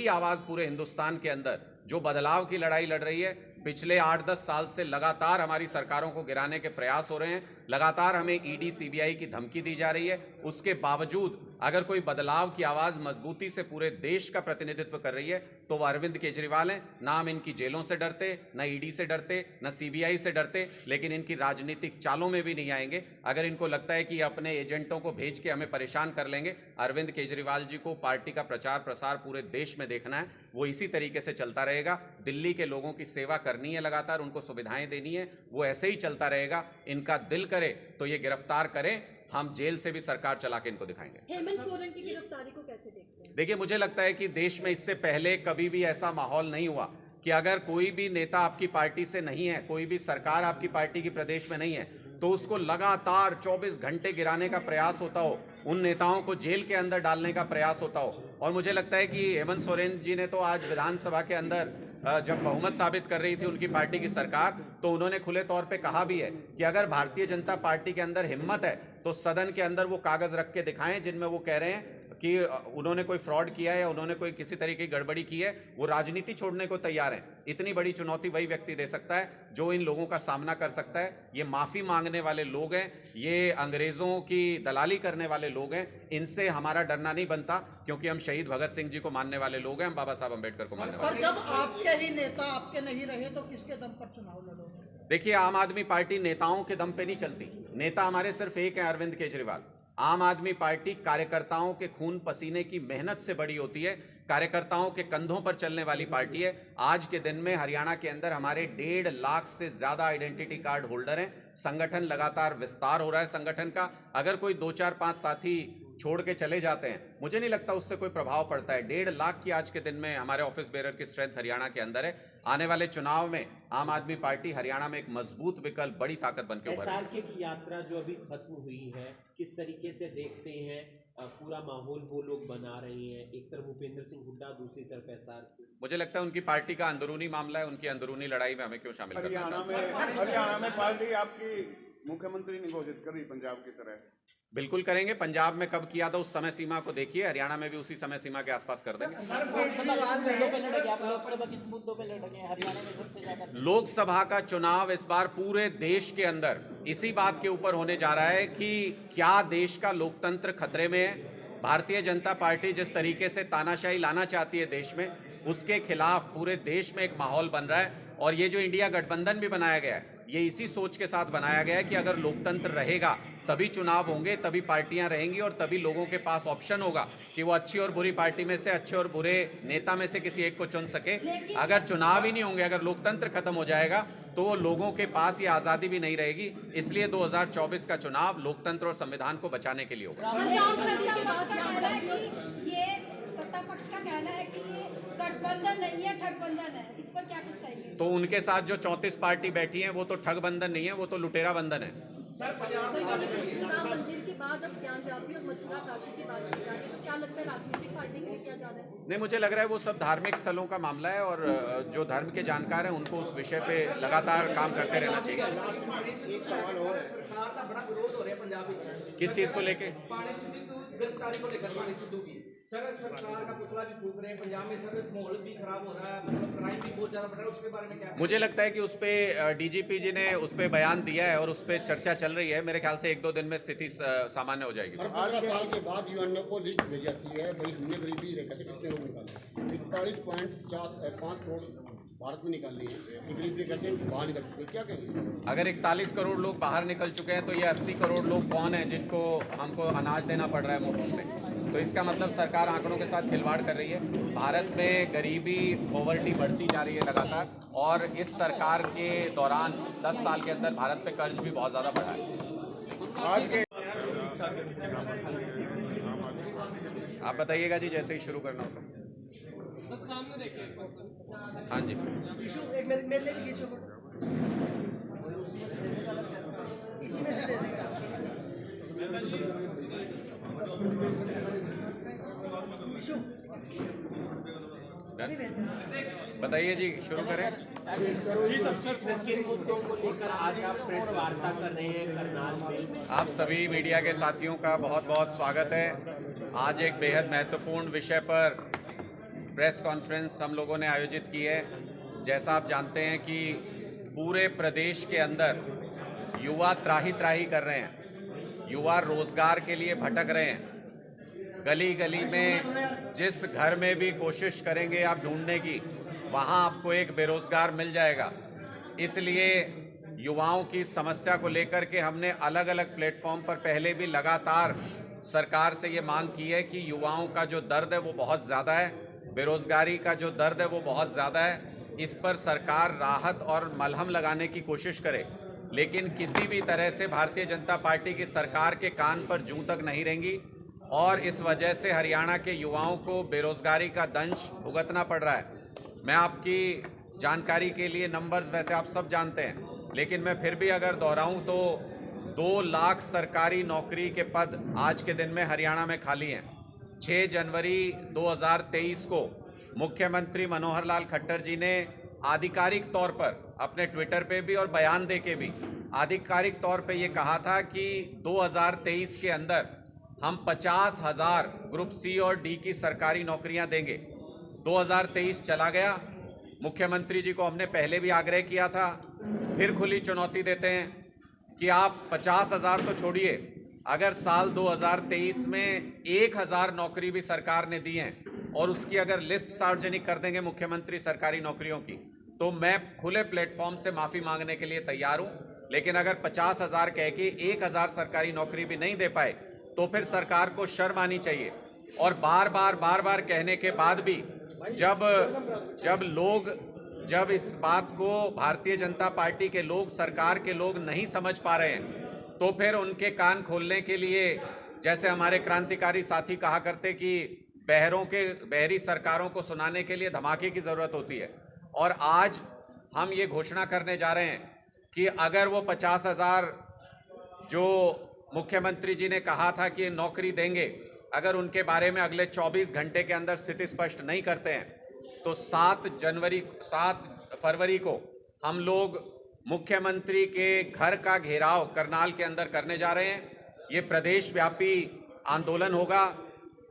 अकेली आवाज पूरे हिंदुस्तान के अंदर जो बदलाव की लड़ाई लड़ रही है। पिछले 8-10 साल से लगातार हमारी सरकारों को गिराने के प्रयास हो रहे हैं, लगातार हमें ईडी सीबीआई की धमकी दी जा रही है। उसके बावजूद अगर कोई बदलाव की आवाज मजबूती से पूरे देश का प्रतिनिधित्व कर रही है तो वह अरविंद केजरीवाल हैं। ना हम इनकी जेलों से डरते, न ईडी से डरते, न सीबीआई से डरते, लेकिन इनकी राजनीतिक चालों में भी नहीं आएंगे। अगर इनको लगता है कि अपने एजेंटों को भेज के हमें परेशान कर लेंगे, अरविंद केजरीवाल जी को पार्टी का प्रचार प्रसार पूरे देश में देखना है, वो इसी तरीके से चलता रहेगा। दिल्ली के लोगों की सेवा करनी है, लगातार उनको सुविधाएं देनी है, वो ऐसे ही चलता रहेगा। इनका दिल करे तो ये गिरफ्तार करें, हम जेल से भी सरकार चला के इनको दिखाएंगे। हेमंत सोरेन की गिरफ्तारी को कैसे देखते हैं? देखिए, मुझे लगता है कि देश में इससे पहले कभी भी ऐसा माहौल नहीं हुआ कि अगर कोई भी नेता आपकी पार्टी से नहीं है, कोई भी सरकार आपकी पार्टी की प्रदेश में नहीं है, तो उसको लगातार 24 घंटे गिराने का प्रयास होता हो, उन नेताओं को जेल के अंदर डालने का प्रयास होता हो। और मुझे लगता है कि हेमंत सोरेन जी ने तो आज विधानसभा के अंदर जब बहुमत साबित कर रही थी उनकी पार्टी की सरकार, तो उन्होंने खुले तौर पे कहा भी है कि अगर भारतीय जनता पार्टी के अंदर हिम्मत है तो सदन के अंदर वो कागज रख के दिखाएं जिनमें वो कह रहे हैं कि उन्होंने कोई फ्रॉड किया है या उन्होंने कोई किसी तरीके की गड़बड़ी की है। वो राजनीति छोड़ने को तैयार हैं। इतनी बड़ी चुनौती वही व्यक्ति दे सकता है जो इन लोगों का सामना कर सकता है। ये माफ़ी मांगने वाले लोग हैं, ये अंग्रेज़ों की दलाली करने वाले लोग हैं। इनसे हमारा डरना नहीं बनता, क्योंकि हम शहीद भगत सिंह जी को मानने वाले लोग हैं, हम बाबा साहब अम्बेडकर को मानने वाले। सर, जब आपके ही नेता आपके नहीं रहे तो किसके दम पर चुनाव लड़ोगे? देखिए, आम आदमी पार्टी नेताओं के दम पे नहीं चलती। नेता हमारे सिर्फ एक है, अरविंद केजरीवाल। आम आदमी पार्टी कार्यकर्ताओं के खून पसीने की मेहनत से बड़ी होती है, कार्यकर्ताओं के कंधों पर चलने वाली पार्टी है। आज के दिन में हरियाणा के अंदर हमारे 1.5 लाख से ज्यादा आइडेंटिटी कार्ड होल्डर हैं। संगठन लगातार विस्तार हो रहा है संगठन का। अगर कोई 2, 4, 5 साथी छोड़ के चले जाते हैं, मुझे नहीं लगता उससे कोई प्रभाव पड़ता है। 1.5 लाख की आज के दिन में हमारे ऑफिस बेरर की स्ट्रेंथ हरियाणा के अंदर है। आने वाले चुनाव में आम आदमी पार्टी हरियाणा में एक मजबूत विकल्प, बड़ी ताकत बन के उभर रही है। SRK की यात्रा जो अभी खत्म हुई है, किस तरीके से देखते हैं? पूरा माहौल वो लोग बना रहे हैं, एक तरफ भूपेंद्र सिंह हुड्डा, दूसरी तरफ SRK। मुझे लगता है उनकी पार्टी का अंदरूनी मामला है, उनकी अंदरूनी लड़ाई में हमें क्यों शामिल करना चाहते हैं? हरियाणा में पार्टी आपकी मुख्यमंत्री ने घोषित करी पंजाब की तरह। बिल्कुल करेंगे। पंजाब में कब किया था उस समय सीमा को देखिए, हरियाणा में भी उसी समय सीमा के आसपास कर देंगे। लोकसभा का चुनाव इस बार पूरे देश के अंदर इसी बात के ऊपर होने जा रहा है कि क्या देश का लोकतंत्र खतरे में है। भारतीय जनता पार्टी जिस तरीके से तानाशाही लाना चाहती है देश में, उसके खिलाफ पूरे देश में एक माहौल बन रहा है। और ये जो इंडिया गठबंधन भी बनाया गया है, ये इसी सोच के साथ बनाया गया है कि अगर लोकतंत्र रहेगा तभी चुनाव होंगे, तभी पार्टियां रहेंगी और तभी लोगों के पास ऑप्शन होगा कि वो अच्छी और बुरी पार्टी में से, अच्छे और बुरे नेता में से किसी एक को चुन सके। अगर चुनाव ही नहीं होंगे, अगर लोकतंत्र खत्म हो जाएगा, तो वो लोगों के पास ये आज़ादी भी नहीं रहेगी। इसलिए 2024 का चुनाव लोकतंत्र और संविधान को बचाने के लिए होगा। गठबंधन नहीं है, ठगबंधन है, इस पर क्या कुछ कहेंगे? तो उनके साथ जो 34 पार्टी बैठी है वो तो ठगबंधन नहीं है, वो तो लुटेरा बंधन है। सर, राम मंदिर के बाद अब ज्ञान व्यापी और मथुरा काशी की बात की जा रही है, तो क्या लगता है राजनीतिक फायदे के लिए किया जा रहा है? नहीं, मुझे लग रहा है वो सब धार्मिक स्थलों का मामला है और जो धर्म के जानकार हैं उनको उस विषय पे लगातार काम करते रहना चाहिए। एक सवाल और है, सरकार का बड़ा विरोध हो रहा है पंजाब में। किस चीज को लेके? पानी सिद्धू गिरफ्तारी को लेकर, पानी सिद्धू की सर सरकार का पुतला भी फूक रहे हैं पंजाब में, सर माहौल भी खराब हो रहा है, मतलब क्राइम भी बहुत ज्यादा बढ़ रहा है, उसके बारे में क्या? मुझे लगता है कि उस पर डीजीपी जी ने उस पर बयान दिया है और उस पर चर्चा चल रही है। मेरे ख्याल से 1-2 दिन में स्थिति सामान्य हो जाएगी। 15 साल के बाद यूएनओ को लिस्ट भेजी जाती है, भाई हमने गरीबी रेखा से कितने लोग निकाले, 41.5 करोड़ भारत में निकाल लिए, गरीब रेखा से बाहर निकल चुके, क्या कहेंगे? अगर 41 करोड़ लोग बाहर निकल चुके हैं तो ये 80 करोड़ लोग कौन है जिनको हमको अनाज देना पड़ रहा है मुफ्त में? तो इसका मतलब सरकार आंकड़ों के साथ खिलवाड़ कर रही है। भारत में गरीबी, पॉवर्टी बढ़ती जा रही है लगातार, और इस सरकार के दौरान 10 साल के अंदर भारत पे कर्ज भी बहुत ज़्यादा बढ़ा है। आज के आप बताइएगा जी, जैसे ही शुरू करना होगा। हाँ जी, इसी में से दे देगा। बताइए जी, शुरू करें। किन मुद्दों को लेकर आज आप प्रेस वार्ता कर रहे हैं करनाल में? आप सभी मीडिया के साथियों का बहुत बहुत स्वागत है। आज एक बेहद महत्वपूर्ण विषय पर प्रेस कॉन्फ्रेंस हम लोगों ने आयोजित की है। जैसा आप जानते हैं कि पूरे प्रदेश के अंदर युवा त्राही त्राही कर रहे हैं, युवा रोजगार के लिए भटक रहे हैं। गली गली में जिस घर में भी कोशिश करेंगे आप ढूंढने की, वहां आपको एक बेरोजगार मिल जाएगा। इसलिए युवाओं की समस्या को लेकर के हमने अलग अलग प्लेटफॉर्म पर पहले भी लगातार सरकार से ये मांग की है कि युवाओं का जो दर्द है वो बहुत ज़्यादा है, बेरोजगारी का जो दर्द है वो बहुत ज़्यादा है। इस पर सरकार राहत और मलहम लगाने की कोशिश करे, लेकिन किसी भी तरह से भारतीय जनता पार्टी की सरकार के कान पर जूं तक नहीं रहेंगी और इस वजह से हरियाणा के युवाओं को बेरोजगारी का दंश भुगतना पड़ रहा है। मैं आपकी जानकारी के लिए नंबर्स वैसे आप सब जानते हैं, लेकिन मैं फिर भी अगर दोहराऊं तो 2 लाख सरकारी नौकरी के पद आज के दिन में हरियाणा में खाली हैं। 6 जनवरी 2023 को मुख्यमंत्री मनोहर लाल खट्टर जी ने आधिकारिक तौर पर अपने ट्विटर पे भी और बयान दे के भी आधिकारिक तौर पे ये कहा था कि 2023 के अंदर हम 50,000 ग्रुप सी और डी की सरकारी नौकरियां देंगे। 2023 चला गया, मुख्यमंत्री जी को हमने पहले भी आग्रह किया था, फिर खुली चुनौती देते हैं कि आप 50,000 तो छोड़िए, अगर साल 2023 में 1,000 नौकरी भी सरकार ने दी हैं और उसकी अगर लिस्ट सार्वजनिक कर देंगे मुख्यमंत्री सरकारी नौकरियों की, तो मैं खुले प्लेटफॉर्म से माफ़ी मांगने के लिए तैयार हूं। लेकिन अगर 50,000 कह के 1,000 सरकारी नौकरी भी नहीं दे पाए तो फिर सरकार को शर्म आनी चाहिए। और बार बार कहने के बाद भी जब इस बात को भारतीय जनता पार्टी के लोग, सरकार के लोग नहीं समझ पा रहे हैं, तो फिर उनके कान खोलने के लिए, जैसे हमारे क्रांतिकारी साथी कहा करते कि बहरी सरकारों को सुनाने के लिए धमाके की ज़रूरत होती है। और आज हम ये घोषणा करने जा रहे हैं कि अगर वो 50,000 जो मुख्यमंत्री जी ने कहा था कि नौकरी देंगे, अगर उनके बारे में अगले 24 घंटे के अंदर स्थिति स्पष्ट नहीं करते हैं तो 7 फरवरी को हम लोग मुख्यमंत्री के घर का घेराव करनाल के अंदर करने जा रहे हैं। ये प्रदेश व्यापी आंदोलन होगा।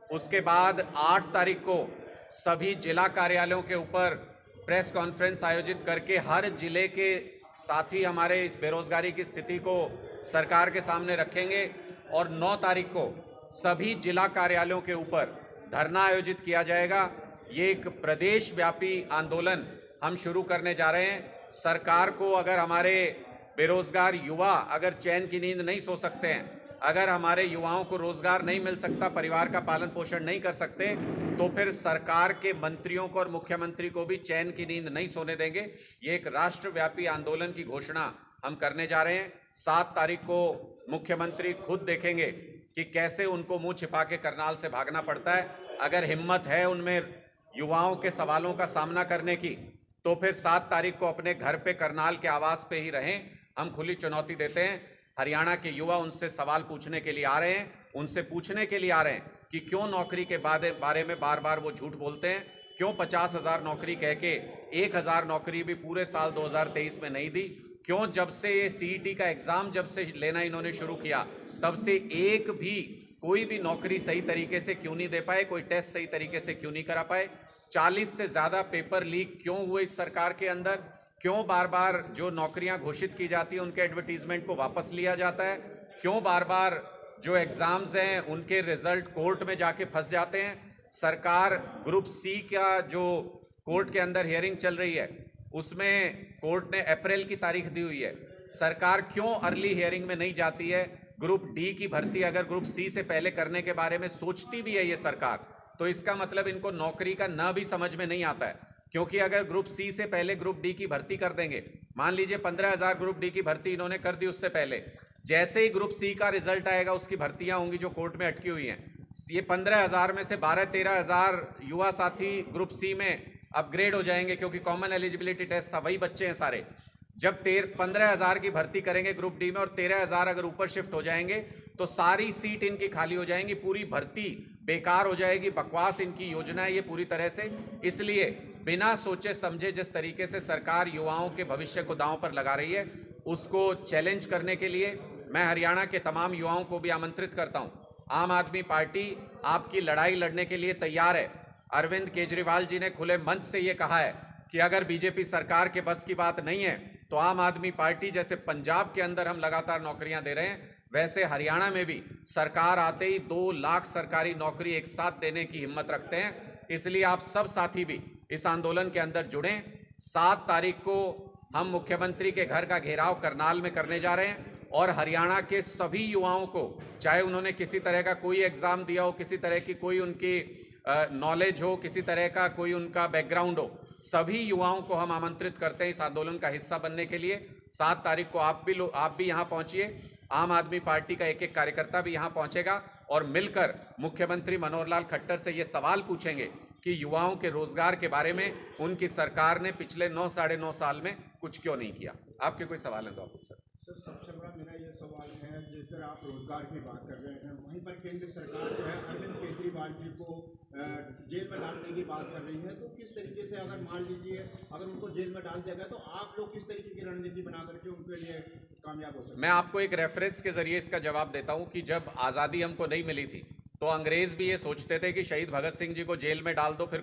उसके बाद 8 तारीख को सभी जिला कार्यालयों के ऊपर प्रेस कॉन्फ्रेंस आयोजित करके हर जिले के साथी हमारे इस बेरोजगारी की स्थिति को सरकार के सामने रखेंगे। और 9 तारीख को सभी जिला कार्यालयों के ऊपर धरना आयोजित किया जाएगा। ये एक प्रदेश व्यापी आंदोलन हम शुरू करने जा रहे हैं। सरकार को, अगर हमारे बेरोजगार युवा अगर चैन की नींद नहीं सो सकते हैं, अगर हमारे युवाओं को रोजगार नहीं मिल सकता, परिवार का पालन पोषण नहीं कर सकते, तो फिर सरकार के मंत्रियों को और मुख्यमंत्री को भी चैन की नींद नहीं सोने देंगे। ये एक राष्ट्रव्यापी आंदोलन की घोषणा हम करने जा रहे हैं। 7 तारीख को मुख्यमंत्री खुद देखेंगे कि कैसे उनको मुंह छिपा के करनाल से भागना पड़ता है। अगर हिम्मत है उनमें युवाओं के सवालों का सामना करने की, तो फिर 7 तारीख को अपने घर पे करनाल के आवास पे ही रहें। हम खुली चुनौती देते हैं। हरियाणा के युवा उनसे सवाल पूछने के लिए आ रहे हैं, उनसे पूछने के लिए आ रहे हैं कि क्यों नौकरी के बारे में बार बार वो झूठ बोलते हैं, क्यों 50,000 नौकरी कह के 1,000 नौकरी भी पूरे साल 2023 में नहीं दी, क्यों जब से ये CET का एग्ज़ाम जब से लेना इन्होंने शुरू किया तब से एक भी कोई भी नौकरी सही तरीके से क्यों नहीं दे पाए, कोई टेस्ट सही तरीके से क्यों नहीं करा पाए, 40 से ज़्यादा पेपर लीक क्यों हुए इस सरकार के अंदर, क्यों बार बार जो नौकरियां घोषित की जाती हैं उनके एडवर्टीजमेंट को वापस लिया जाता है, क्यों बार बार जो एग्ज़ाम्स हैं उनके रिजल्ट कोर्ट में जाके फंस जाते हैं। सरकार ग्रुप C का जो कोर्ट के अंदर हियरिंग चल रही है उसमें कोर्ट ने अप्रैल की तारीख दी हुई है। सरकार क्यों अर्ली हियरिंग में नहीं जाती है? ग्रुप D की भर्ती अगर ग्रुप C से पहले करने के बारे में सोचती भी है ये सरकार, तो इसका मतलब इनको नौकरी का न भी समझ में नहीं आता है। क्योंकि अगर ग्रुप C से पहले ग्रुप D की भर्ती कर देंगे, मान लीजिए 15,000 ग्रुप D की भर्ती इन्होंने कर दी, उससे पहले जैसे ही ग्रुप C का रिजल्ट आएगा उसकी भर्तियां होंगी जो कोर्ट में अटकी हुई हैं। ये 15,000 में से 12-13,000 युवा साथी ग्रुप C में अपग्रेड हो जाएंगे, क्योंकि कॉमन एलिजिबिलिटी टेस्ट था, वही बच्चे हैं सारे। जब 15,000 की भर्ती करेंगे ग्रुप D में और 13,000 अगर ऊपर शिफ्ट हो जाएंगे तो सारी सीट इनकी खाली हो जाएंगी, पूरी भर्ती बेकार हो जाएगी। बकवास इनकी योजना है ये पूरी तरह से। इसलिए बिना सोचे समझे जिस तरीके से सरकार युवाओं के भविष्य को दांव पर लगा रही है, उसको चैलेंज करने के लिए मैं हरियाणा के तमाम युवाओं को भी आमंत्रित करता हूं। आम आदमी पार्टी आपकी लड़ाई लड़ने के लिए तैयार है। अरविंद केजरीवाल जी ने खुले मंच से ये कहा है कि अगर बीजेपी सरकार के बस की बात नहीं है तो आम आदमी पार्टी, जैसे पंजाब के अंदर हम लगातार नौकरियां दे रहे हैं, वैसे हरियाणा में भी सरकार आते ही 2 लाख सरकारी नौकरी एक साथ देने की हिम्मत रखते हैं। इसलिए आप सब साथी भी इस आंदोलन के अंदर जुड़ें। 7 तारीख को हम मुख्यमंत्री के घर का घेराव करनाल में करने जा रहे हैं और हरियाणा के सभी युवाओं को, चाहे उन्होंने किसी तरह का कोई एग्जाम दिया हो, किसी तरह की कोई उनकी नॉलेज हो, किसी तरह का कोई उनका बैकग्राउंड हो, सभी युवाओं को हम आमंत्रित करते हैं इस आंदोलन का हिस्सा बनने के लिए। 7 तारीख को आप भी यहाँ पहुंचिए। आम आदमी पार्टी का एक-एक कार्यकर्ता भी यहाँ पहुंचेगा और मिलकर मुख्यमंत्री मनोहर लाल खट्टर से ये सवाल पूछेंगे कि युवाओं के रोजगार के बारे में उनकी सरकार ने पिछले 9 साढ़े 9 साल में कुछ क्यों नहीं किया। आपके कोई सवाल है तो आप पूछ सकते हैं। सर, सबसे बड़ा मेरा ये सवाल है, जिस तरह आप रोजगार की बात कर रहे हैं, वहीं पर केंद्र सरकार जो है अरविंद केजरीवाल जी को जेल में डालने की बात कर रही है, तो किस तरीके से, अगर मान लीजिए अगर उनको जेल में डाल दिया गया, तो आप लोग किस तरीके की रणनीति बना करके उनके लिए कामयाब हो सकते हैं? मैं आपको एक रेफरेंस के जरिए इसका जवाब देता हूं कि जब आज़ादी हमको नहीं मिली थी तो अंग्रेज भी ये सोचते थे कि शहीद भगत सिंह जी को जेल में डाल दो, फिर